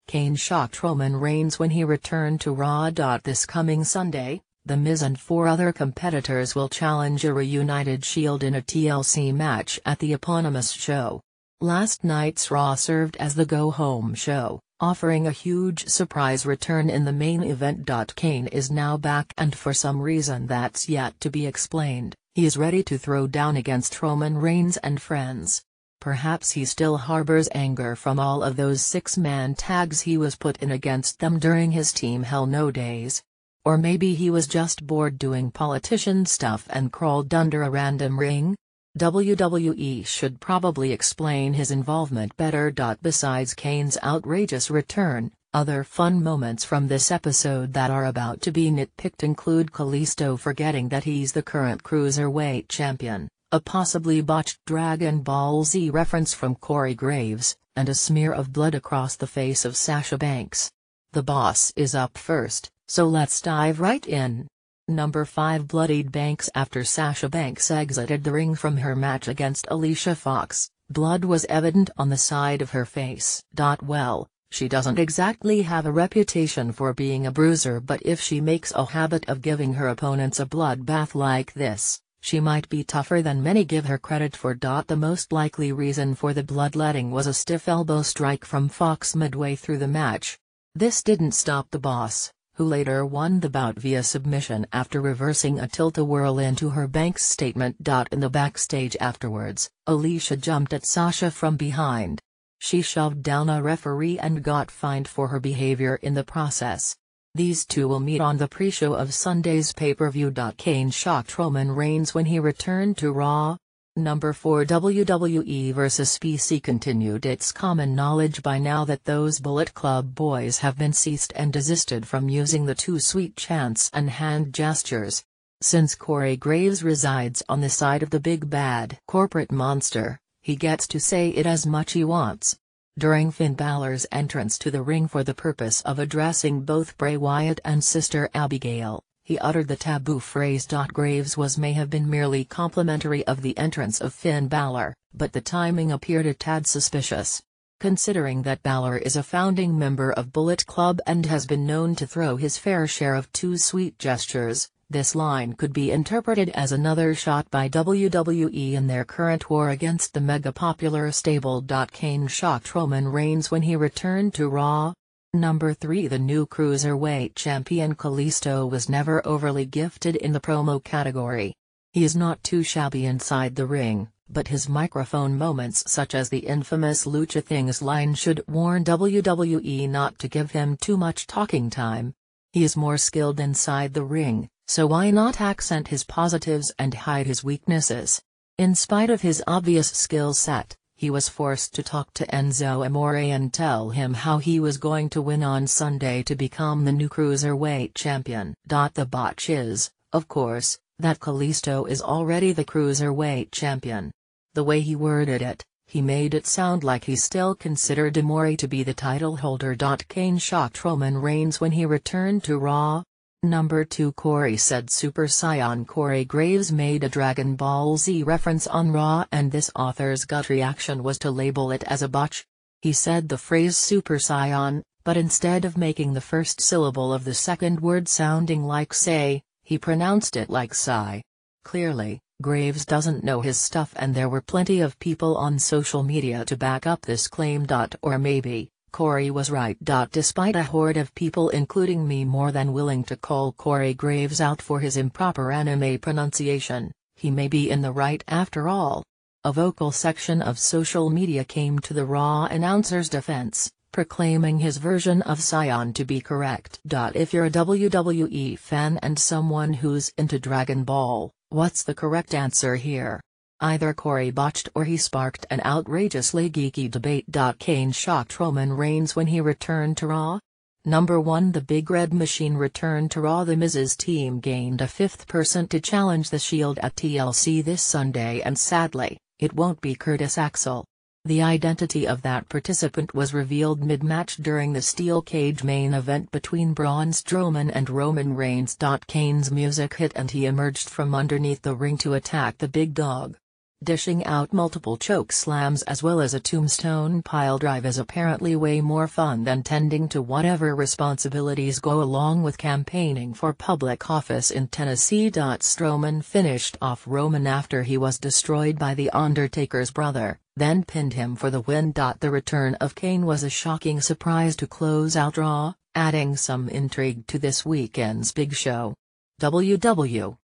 Kane shocked Roman Reigns when he returned to Raw. This coming Sunday, The Miz and 4 other competitors will challenge a reunited Shield in a TLC match at the eponymous show. Last night's Raw served as the go-home show, offering a huge surprise return in the main event. Kane is now back, and for some reason that's yet to be explained, he is ready to throw down against Roman Reigns and friends. Perhaps he still harbors anger from all of those 6-man tags he was put in against them during his Team Hell No days. Or maybe he was just bored doing politician stuff and crawled under a random ring? WWE should probably explain his involvement better. Besides Kane's outrageous return, other fun moments from this episode that are about to be nitpicked include Kalisto forgetting that he's the current Cruiserweight champion, a possibly botched Dragon Ball Z reference from Corey Graves, and a smear of blood across the face of Sasha Banks. The boss is up first, so let's dive right in. Number 5. Bloodied Banks. After Sasha Banks exited the ring from her match against Alicia Fox, blood was evident on the side of her face. Well, she doesn't exactly have a reputation for being a bruiser, but if she makes a habit of giving her opponents a bloodbath like this, she might be tougher than many give her credit for. The most likely reason for the bloodletting was a stiff elbow strike from Fox midway through the match. This didn't stop the boss, who later won the bout via submission after reversing a tilt-a-whirl into her. Banks' statement. In the backstage afterwards, Alicia jumped at Sasha from behind. She shoved down a referee and got fined for her behavior in the process. These two will meet on the pre-show of Sunday's pay-per-view. Kane shocked Roman Reigns when he returned to Raw. Number 4. WWE vs PC continued. It's common knowledge by now that those Bullet Club boys have been ceased and desisted from using the too sweet chants and hand gestures. Since Corey Graves resides on the side of the big bad corporate monster, he gets to say it as much he wants. During Finn Balor's entrance to the ring for the purpose of addressing both Bray Wyatt and Sister Abigail, he uttered the taboo phrase. Graves may have been merely complimentary of the entrance of Finn Balor, but the timing appeared a tad suspicious. Considering that Balor is a founding member of Bullet Club and has been known to throw his fair share of too sweet gestures, this line could be interpreted as another shot by WWE in their current war against the mega-popular stable. Kane shocked Roman Reigns when he returned to Raw. Number 3. The new Cruiserweight champion Kalisto was never overly gifted in the promo category. He is not too shabby inside the ring, but his microphone moments such as the infamous Lucha Things line should warn WWE not to give him too much talking time. He is more skilled inside the ring, so why not accent his positives and hide his weaknesses? In spite of his obvious skill set, he was forced to talk to Enzo Amore and tell him how he was going to win on Sunday to become the new Cruiserweight champion. The botch is, of course, that Kalisto is already the Cruiserweight champion. The way he worded it, he made it sound like he still considered Amore to be the title holder. Kane shocked Roman Reigns when he returned to Raw. Number 2. Corey said Super Saiyan. Corey Graves made a Dragon Ball Z reference on Raw, and this author's gut reaction was to label it as a botch. He said the phrase Super Saiyan, but instead of making the first syllable of the second word sounding like say, he pronounced it like sigh. Clearly, Graves doesn't know his stuff, and there were plenty of people on social media to back up this claim. Or maybe Corey was right. Despite a horde of people including me more than willing to call Corey Graves out for his improper anime pronunciation, he may be in the right after all. A vocal section of social media came to the Raw announcer's defense, proclaiming his version of Saiyan to be correct. If you're a WWE fan and someone who's into Dragon Ball, what's the correct answer here? Either Corey botched or he sparked an outrageously geeky debate. Kane shocked Roman Reigns when he returned to Raw. Number 1. The Big Red Machine returned to Raw. The Miz's team gained a 5th person to challenge the Shield at TLC this Sunday, and sadly, it won't be Curtis Axel. The identity of that participant was revealed mid-match during the steel cage main event between Braun Strowman and Roman Reigns. Kane's music hit and he emerged from underneath the ring to attack the big dog. Dishing out multiple choke slams as well as a tombstone piledrive is apparently way more fun than tending to whatever responsibilities go along with campaigning for public office in Tennessee. Strowman finished off Roman after he was destroyed by The Undertaker's brother, then pinned him for the win. The return of Kane was a shocking surprise to close out Raw, adding some intrigue to this weekend's big show. WW